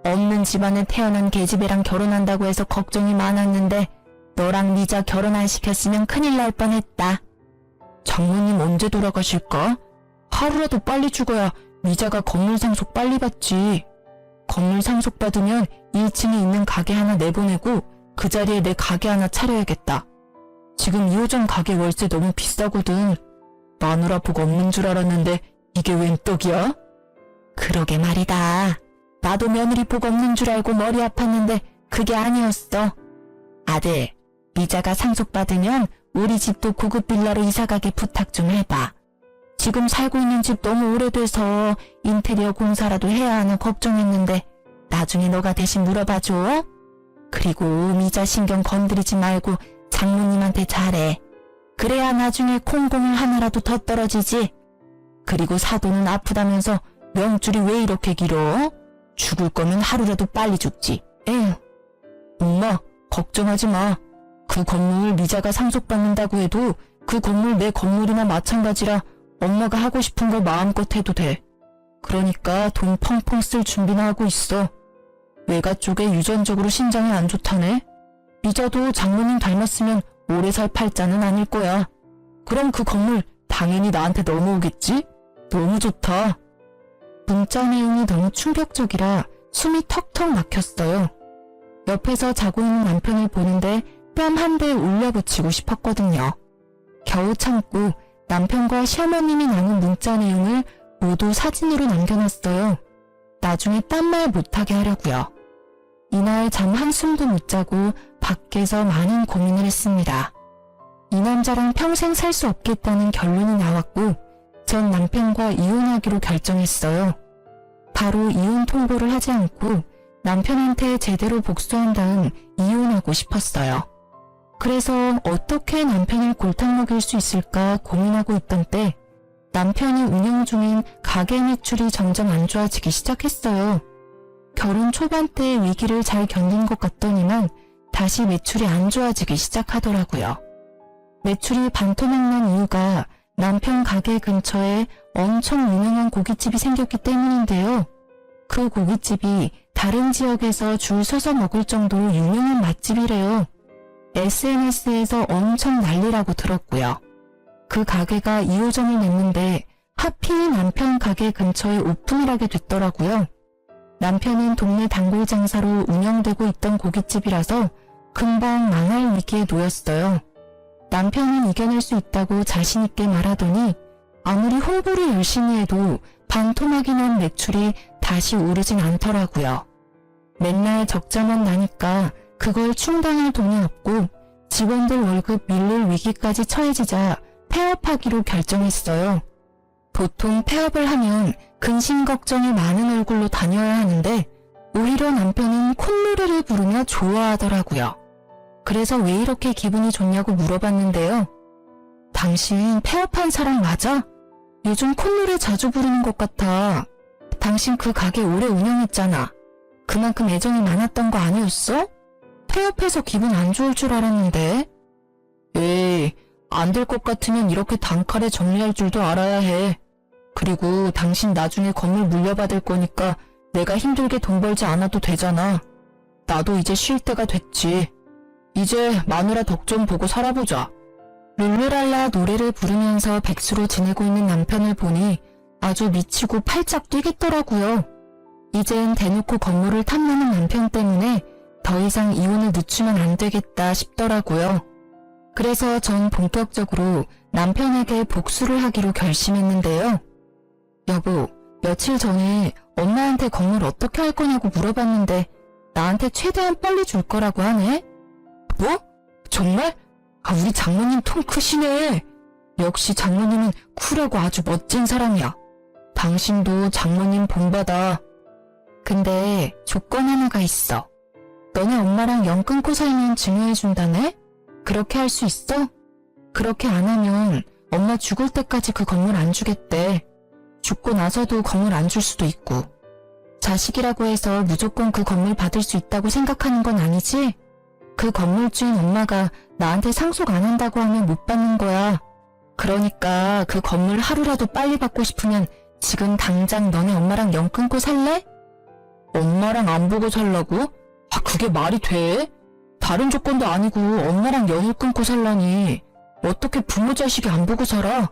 없는 집안에 태어난 계집애랑 결혼한다고 해서 걱정이 많았는데 너랑 미자 결혼 안 시켰으면 큰일 날 뻔했다. 장모님 언제 돌아가실까? 하루라도 빨리 죽어야 미자가 건물 상속 빨리 받지. 건물 상속 받으면 1층에 있는 가게 하나 내보내고 그 자리에 내 가게 하나 차려야겠다. 지금 2호점 가게 월세 너무 비싸거든. 마누라 복 없는 줄 알았는데 이게 웬 떡이야? 그러게 말이다. 나도 며느리 복 없는 줄 알고 머리 아팠는데 그게 아니었어. 아들, 미자가 상속받으면 우리 집도 고급 빌라로 이사가게 부탁 좀 해봐. 지금 살고 있는 집 너무 오래돼서 인테리어 공사라도 해야 하나 걱정했는데 나중에 너가 대신 물어봐줘. 그리고 미자 신경 건드리지 말고 장모님한테 잘해. 그래야 나중에 콩고물 하나라도 더 떨어지지. 그리고 사돈은 아프다면서 명줄이 왜 이렇게 길어? 죽을 거면 하루라도 빨리 죽지. 에휴. 엄마, 걱정하지 마. 그 건물 미자가 상속받는다고 해도 그 건물 내 건물이나 마찬가지라 엄마가 하고 싶은 거 마음껏 해도 돼. 그러니까 돈 펑펑 쓸 준비나 하고 있어. 외가 쪽에 유전적으로 신장이 안 좋다네. 미자도 장모님 닮았으면 오래 살 팔자는 아닐 거야. 그럼 그 건물 당연히 나한테 넘어오겠지? 너무 좋다. 문자 내용이 너무 충격적이라 숨이 턱턱 막혔어요. 옆에서 자고 있는 남편을 보는데 뺨 한 대 올려붙이고 싶었거든요. 겨우 참고 남편과 시어머님이 나눈 문자 내용을 모두 사진으로 남겨놨어요. 나중에 딴말 못하게 하려고요. 이날 잠 한숨도 못 자고 밖에서 많은 고민을 했습니다. 이 남자랑 평생 살 수 없겠다는 결론이 나왔고 전 남편과 이혼하기로 결정했어요. 바로 이혼 통보를 하지 않고 남편한테 제대로 복수한 다음 이혼하고 싶었어요. 그래서 어떻게 남편을 골탕 먹일 수 있을까 고민하고 있던 때 남편이 운영 중인 가게 매출이 점점 안 좋아지기 시작했어요. 결혼 초반 때 위기를 잘 견딘 것 같더니만 다시 매출이 안 좋아지기 시작하더라고요. 매출이 반토막난 이유가 남편 가게 근처에 엄청 유명한 고깃집이 생겼기 때문인데요. 그 고깃집이 다른 지역에서 줄 서서 먹을 정도로 유명한 맛집이래요. SNS에서 엄청 난리라고 들었고요. 그 가게가 2호점을 냈는데 하필 남편 가게 근처에 오픈을 하게 됐더라고요. 남편은 동네 단골 장사로 운영되고 있던 고깃집이라서 금방 망할 위기에 놓였어요. 남편은 이겨낼 수 있다고 자신있게 말하더니 아무리 홍보를 열심히 해도 반토막이 난 매출이 다시 오르진 않더라고요. 맨날 적자만 나니까 그걸 충당할 돈이 없고 직원들 월급 밀릴 위기까지 처해지자 폐업하기로 결정했어요. 보통 폐업을 하면 근심 걱정이 많은 얼굴로 다녀야 하는데 오히려 남편은 콧노래를 부르며 좋아하더라고요. 그래서 왜 이렇게 기분이 좋냐고 물어봤는데요. 당신 폐업한 사람 맞아? 요즘 콧노래 자주 부르는 것 같아. 당신 그 가게 오래 운영했잖아. 그만큼 애정이 많았던 거 아니었어? 폐업해서 기분 안 좋을 줄 알았는데. 에이, 안 될 것 같으면 이렇게 단칼에 정리할 줄도 알아야 해. 그리고 당신 나중에 건물 물려받을 거니까 내가 힘들게 돈 벌지 않아도 되잖아. 나도 이제 쉴 때가 됐지. 이제 마누라 덕 좀 보고 살아보자. 룰루랄라 노래를 부르면서 백수로 지내고 있는 남편을 보니 아주 미치고 팔짝 뛰겠더라고요. 이젠 대놓고 건물을 탐내는 남편 때문에 더 이상 이혼을 늦추면 안 되겠다 싶더라고요. 그래서 전 본격적으로 남편에게 복수를 하기로 결심했는데요. 여보, 며칠 전에 엄마한테 건물 어떻게 할 거냐고 물어봤는데 나한테 최대한 빨리 줄 거라고 하네. 뭐? 정말? 우리 장모님 통 크시네. 역시 장모님은 쿨하고 아주 멋진 사람이야. 당신도 장모님 본받아. 근데 조건 하나가 있어. 너네 엄마랑 연 끊고 살면 증여해준다네? 그렇게 할 수 있어? 그렇게 안 하면 엄마 죽을 때까지 그 건물 안 주겠대. 죽고 나서도 건물 안 줄 수도 있고. 자식이라고 해서 무조건 그 건물 받을 수 있다고 생각하는 건 아니지? 그 건물주인 엄마가 나한테 상속 안 한다고 하면 못 받는 거야. 그러니까 그 건물 하루라도 빨리 받고 싶으면 지금 당장 너네 엄마랑 연 끊고 살래? 엄마랑 안 보고 살라고? 그게 말이 돼? 다른 조건도 아니고 엄마랑 연을 끊고 살라니. 어떻게 부모 자식이 안 보고 살아?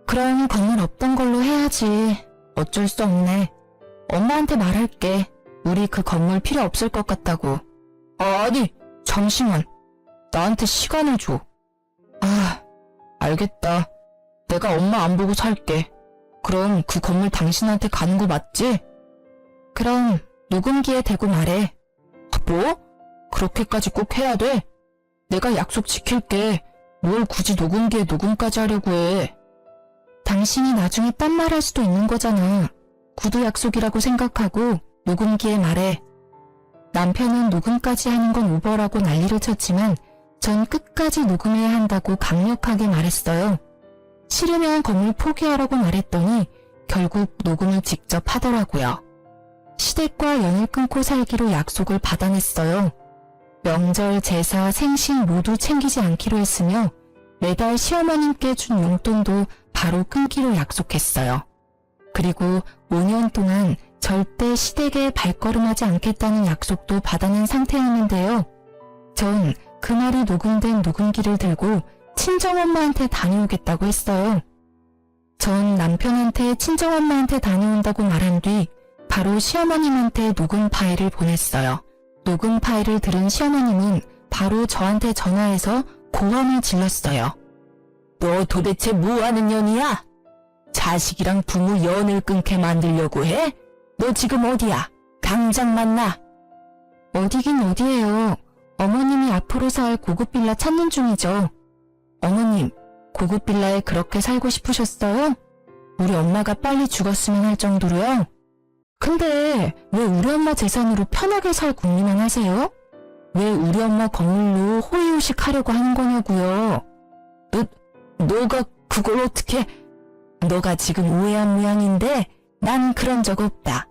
그럼 건물 없던 걸로 해야지. 어쩔 수 없네. 엄마한테 말할게. 우리 그 건물 필요 없을 것 같다고. 아니, 잠시만. 나한테 시간을 줘. 알겠다. 내가 엄마 안 보고 살게. 그럼 그 건물 당신한테 가는 거 맞지? 그럼 녹음기에 대고 말해. 뭐? 그렇게까지 꼭 해야 돼? 내가 약속 지킬게. 뭘 굳이 녹음기에 녹음까지 하려고 해. 당신이 나중에 딴 말 할 수도 있는 거잖아. 구두 약속이라고 생각하고 녹음기에 말해. 남편은 녹음까지 하는 건 오버라고 난리를 쳤지만 전 끝까지 녹음해야 한다고 강력하게 말했어요. 싫으면 건물 포기하라고 말했더니 결국 녹음을 직접 하더라고요. 시댁과 연을 끊고 살기로 약속을 받아냈어요. 명절, 제사, 생신 모두 챙기지 않기로 했으며 매달 시어머님께 준 용돈도 바로 끊기로 약속했어요. 그리고 5년 동안 절대 시댁에 발걸음하지 않겠다는 약속도 받아낸 상태였는데요. 전 그날이 녹음된 녹음기를 들고 친정엄마한테 다녀오겠다고 했어요. 전 남편한테 친정엄마한테 다녀온다고 말한 뒤 바로 시어머님한테 녹음 파일을 보냈어요. 녹음 파일을 들은 시어머님은 바로 저한테 전화해서 고함을 질렀어요. 너 도대체 뭐하는 년이야? 자식이랑 부모 연을 끊게 만들려고 해? 너 지금 어디야? 당장 만나. 어디긴 어디예요. 어머님이 앞으로 살 고급 빌라 찾는 중이죠. 어머님, 고급 빌라에 그렇게 살고 싶으셨어요? 우리 엄마가 빨리 죽었으면 할 정도로요? 근데 왜 우리 엄마 재산으로 편하게 살 궁리만 하세요? 왜 우리 엄마 건물로 호의호식 하려고 하는 거냐고요? 너가 그걸 어떻게... 너가 지금 오해한 모양인데 난 그런 적 없다.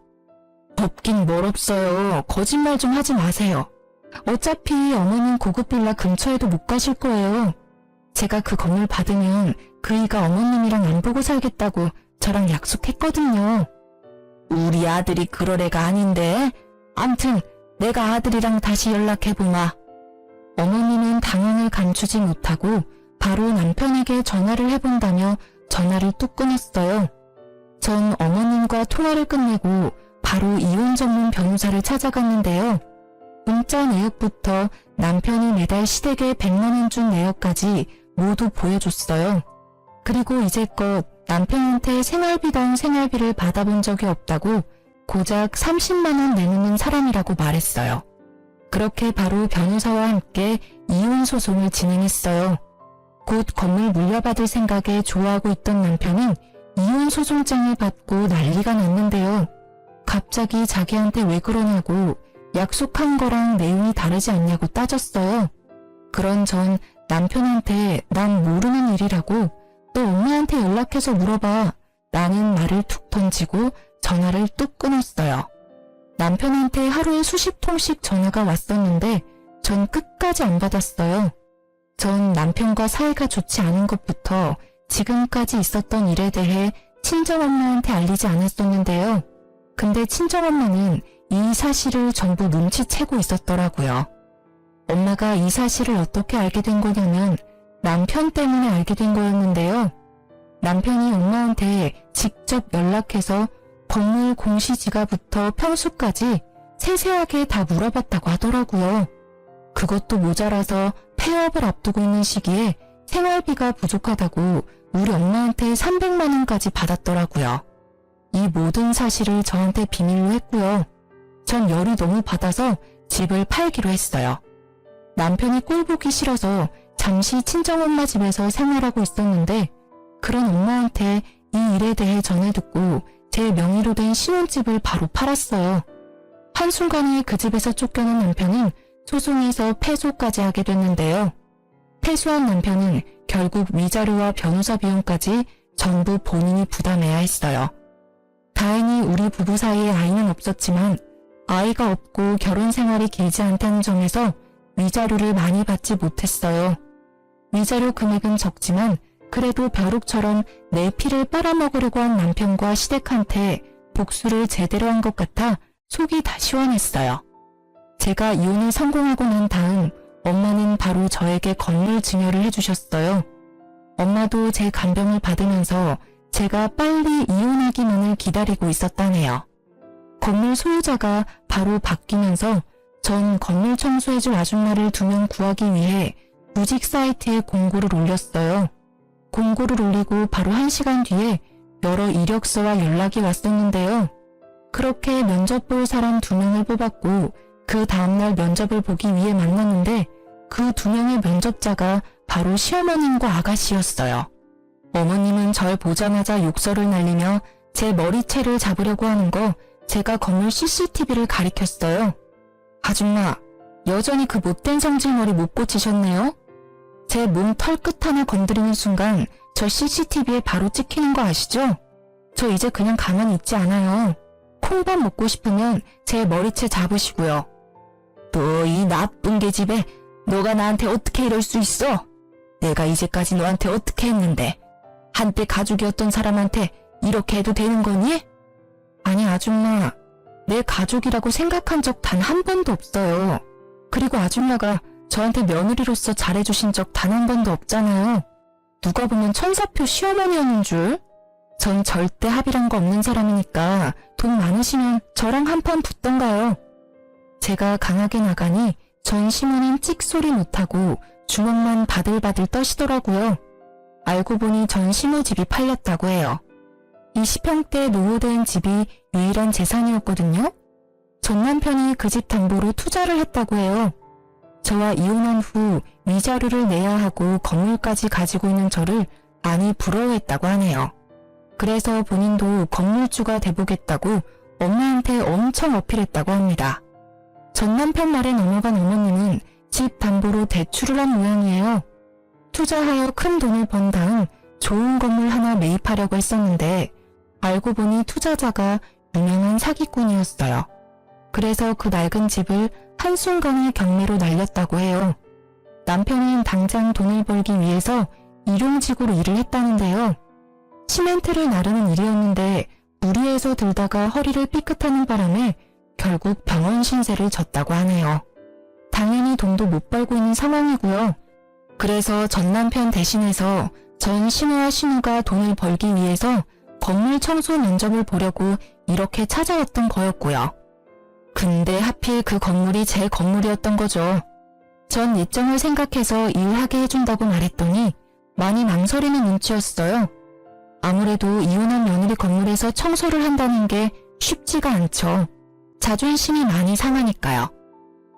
없긴 뭘 없어요. 거짓말 좀 하지 마세요. 어차피 어머님 고급 빌라 근처에도 못 가실 거예요. 제가 그 건물 받으면 그이가 어머님이랑 안 보고 살겠다고 저랑 약속했거든요. 우리 아들이 그럴 애가 아닌데. 암튼 내가 아들이랑 다시 연락해보마. 어머님은 당황을 감추지 못하고 바로 남편에게 전화를 해본다며 전화를 뚝 끊었어요. 전 어머님과 통화를 끝내고 바로 이혼 전문 변호사를 찾아갔는데요. 문자 내역부터 남편이 매달 시댁에 100만 원 준 내역까지 모두 보여줬어요. 그리고 이제껏 남편한테 생활비당 생활비를 받아본 적이 없다고 고작 30만 원 내놓는 사람이라고 말했어요. 그렇게 바로 변호사와 함께 이혼 소송을 진행했어요. 곧 건물 물려받을 생각에 좋아하고 있던 남편은 이혼 소송장을 받고 난리가 났는데요. 갑자기 자기한테 왜 그러냐고 약속한 거랑 내용이 다르지 않냐고 따졌어요. 그런 전 남편한테 난 모르는 일이라고 또 엄마한테 연락해서 물어봐 라는 말을 툭 던지고 전화를 뚝 끊었어요. 남편한테 하루에 수십 통씩 전화가 왔었는데 전 끝까지 안 받았어요. 전 남편과 사이가 좋지 않은 것부터 지금까지 있었던 일에 대해 친정엄마한테 알리지 않았었는데요. 근데 친정엄마는 이 사실을 전부 눈치채고 있었더라고요. 엄마가 이 사실을 어떻게 알게 된 거냐면 남편 때문에 알게 된 거였는데요. 남편이 엄마한테 직접 연락해서 건물 공시지가부터 평수까지 세세하게 다 물어봤다고 하더라고요. 그것도 모자라서 폐업을 앞두고 있는 시기에 생활비가 부족하다고 우리 엄마한테 300만 원까지 받았더라고요. 이 모든 사실을 저한테 비밀로 했고요. 전 열이 너무 받아서 집을 팔기로 했어요. 남편이 꼴 보기 싫어서 잠시 친정엄마 집에서 생활하고 있었는데 그런 엄마한테 이 일에 대해 전해 듣고 제 명의로 된 신혼집을 바로 팔았어요. 한순간에 그 집에서 쫓겨난 남편은 소송에서 패소까지 하게 됐는데요. 패소한 남편은 결국 위자료와 변호사 비용까지 전부 본인이 부담해야 했어요. 다행히 우리 부부 사이에 아이는 없었지만 아이가 없고 결혼 생활이 길지 않다는 점에서 위자료를 많이 받지 못했어요. 위자료 금액은 적지만 그래도 벼룩처럼 내 피를 빨아먹으려고 한 남편과 시댁한테 복수를 제대로 한 것 같아 속이 다 시원했어요. 제가 이혼을 성공하고 난 다음 엄마는 바로 저에게 건물 증여를 해주셨어요. 엄마도 제 간병을 받으면서 제가 빨리 이혼하기만을 기다리고 있었다네요. 건물 소유자가 바로 바뀌면서 전 건물 청소해줄 아줌마를 2명 구하기 위해 구직 사이트에 공고를 올렸어요. 공고를 올리고 바로 1시간 뒤에 여러 이력서와 연락이 왔었는데요. 그렇게 면접 볼 사람 2명을 뽑았고 그 다음날 면접을 보기 위해 만났는데 그 2명의 면접자가 바로 시어머님과 아가씨였어요. 어머님은 절 보자마자 욕설을 날리며 제 머리채를 잡으려고 하는 거 제가 건물 CCTV를 가리켰어요. 아줌마, 여전히 그 못된 성질머리 못 고치셨네요? 제 몸 털끝 하나 건드리는 순간 저 CCTV에 바로 찍히는 거 아시죠? 저 이제 그냥 가만히 있지 않아요. 콩밥 먹고 싶으면 제 머리채 잡으시고요. 너 이 나쁜 계집애, 너가 나한테 어떻게 이럴 수 있어? 내가 이제까지 너한테 어떻게 했는데 한때 가족이었던 사람한테 이렇게 해도 되는 거니? 아니 아줌마, 내 가족이라고 생각한 적 단 한 번도 없어요. 그리고 아줌마가 저한테 며느리로서 잘해주신 적 단 한 번도 없잖아요. 누가 보면 천사표 시어머니였는 줄? 전 절대 합의란 거 없는 사람이니까 돈 많으시면 저랑 한판 붙던가요. 제가 강하게 나가니 전 시모는 찍소리 못하고 주먹만 바들바들 떠시더라고요. 알고 보니 전 시모 집이 팔렸다고 해요. 20평대 노후된 집이 유일한 재산이었거든요. 전 남편이 그 집 담보로 투자를 했다고 해요. 저와 이혼한 후 위자료를 내야 하고 건물까지 가지고 있는 저를 많이 부러워했다고 하네요. 그래서 본인도 건물주가 돼보겠다고 엄마한테 엄청 어필했다고 합니다. 전 남편 말에 넘어간 어머님은 집 담보로 대출을 한 모양이에요. 투자하여 큰 돈을 번 다음 좋은 건물 하나 매입하려고 했었는데 알고 보니 투자자가 유명한 사기꾼이었어요. 그래서 그 낡은 집을 한순간에 경매로 날렸다고 해요. 남편은 당장 돈을 벌기 위해서 일용직으로 일을 했다는데요. 시멘트를 나르는 일이었는데 무리해서 들다가 허리를 삐끗하는 바람에 결국 병원 신세를 졌다고 하네요. 당연히 돈도 못 벌고 있는 상황이고요. 그래서 전 남편 대신해서 전 신우와 신우가 돈을 벌기 위해서 건물 청소 면접을 보려고 이렇게 찾아왔던 거였고요. 근데 하필 그 건물이 제 건물이었던 거죠. 전 예정을 생각해서 일하게 해준다고 말했더니 많이 망설이는 눈치였어요. 아무래도 이혼한 며느리 건물에서 청소를 한다는 게 쉽지가 않죠. 자존심이 많이 상하니까요.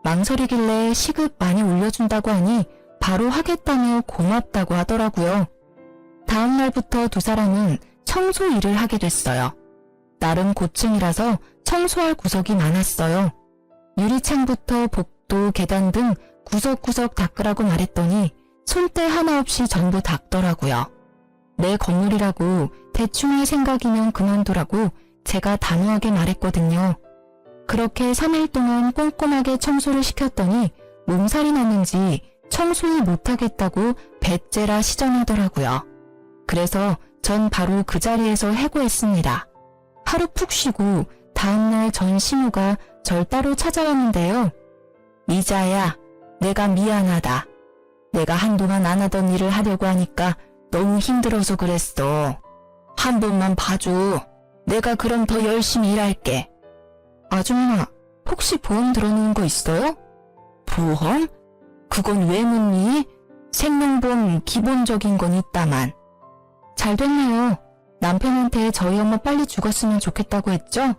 망설이길래 시급 많이 올려준다고 하니 바로 하겠다며 고맙다고 하더라고요. 다음 날부터 두 사람은 청소 일을 하게 됐어요. 나름 고층이라서 청소할 구석이 많았어요. 유리창부터 복도, 계단 등 구석구석 닦으라고 말했더니 손때 하나 없이 전부 닦더라고요. 내 건물이라고 대충 할 생각이면 그만두라고 제가 단호하게 말했거든요. 그렇게 3일 동안 꼼꼼하게 청소를 시켰더니 몸살이 났는지 청소를 못하겠다고 배째라 시전하더라고요. 그래서 전 바로 그 자리에서 해고했습니다. 하루 푹 쉬고 다음날 전 신우가 절 따로 찾아왔는데요. 미자야, 내가 미안하다. 내가 한동안 안 하던 일을 하려고 하니까 너무 힘들어서 그랬어. 한 번만 봐줘. 내가 그럼 더 열심히 일할게. 아줌마, 혹시 보험 들어놓은 거 있어요? 보험? 그건 왜 묻니? 생명보험 기본적인 건 있다만. 잘 됐네요. 남편한테 저희 엄마 빨리 죽었으면 좋겠다고 했죠?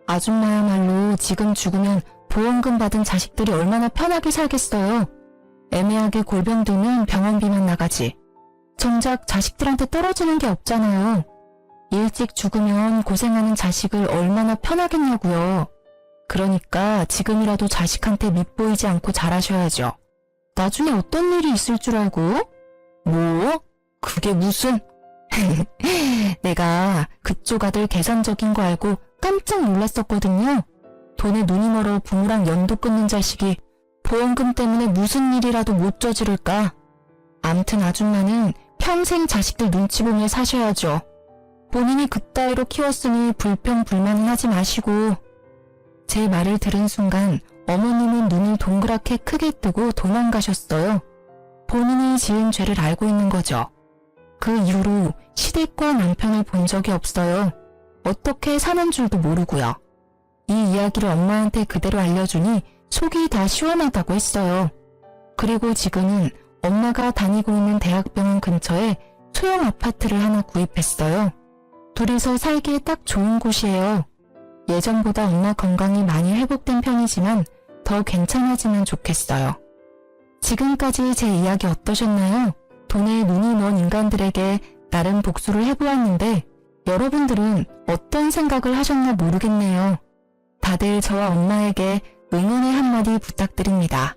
아줌마야말로 지금 죽으면 보험금 받은 자식들이 얼마나 편하게 살겠어요. 애매하게 골병 들면 병원비만 나가지. 정작 자식들한테 떨어지는 게 없잖아요. 일찍 죽으면 고생하는 자식을 얼마나 편하겠냐고요. 그러니까 지금이라도 자식한테 밉보이지 않고 잘하셔야죠. 나중에 어떤 일이 있을 줄 알고? 뭐? 그게 무슨? 내가 그쪽 아들 계산적인 거 알고 깜짝 놀랐었거든요. 돈에 눈이 멀어 부모랑 연도 끊는 자식이 보험금 때문에 무슨 일이라도 못 저지를까? 암튼 아줌마는 평생 자식들 눈치 보며 사셔야죠. 본인이 그따위로 키웠으니 불평불만은 하지 마시고. 제 말을 들은 순간 어머님은 눈을 동그랗게 크게 뜨고 도망가셨어요. 본인이 지은 죄를 알고 있는 거죠. 그 이후로 시댁과 남편을 본 적이 없어요. 어떻게 사는 줄도 모르고요. 이 이야기를 엄마한테 그대로 알려주니 속이 다 시원하다고 했어요. 그리고 지금은 엄마가 다니고 있는 대학병원 근처에 소형 아파트를 하나 구입했어요. 둘이서 살기에 딱 좋은 곳이에요. 예전보다 엄마 건강이 많이 회복된 편이지만 더 괜찮아지면 좋겠어요. 지금까지 제 이야기 어떠셨나요? 돈에 눈이 먼 인간들에게 나름 복수를 해보았는데 여러분들은 어떤 생각을 하셨나 모르겠네요. 다들 저와 엄마에게 응원의 한마디 부탁드립니다.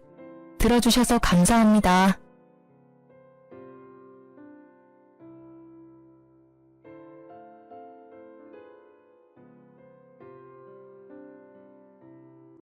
들어주셔서 감사합니다.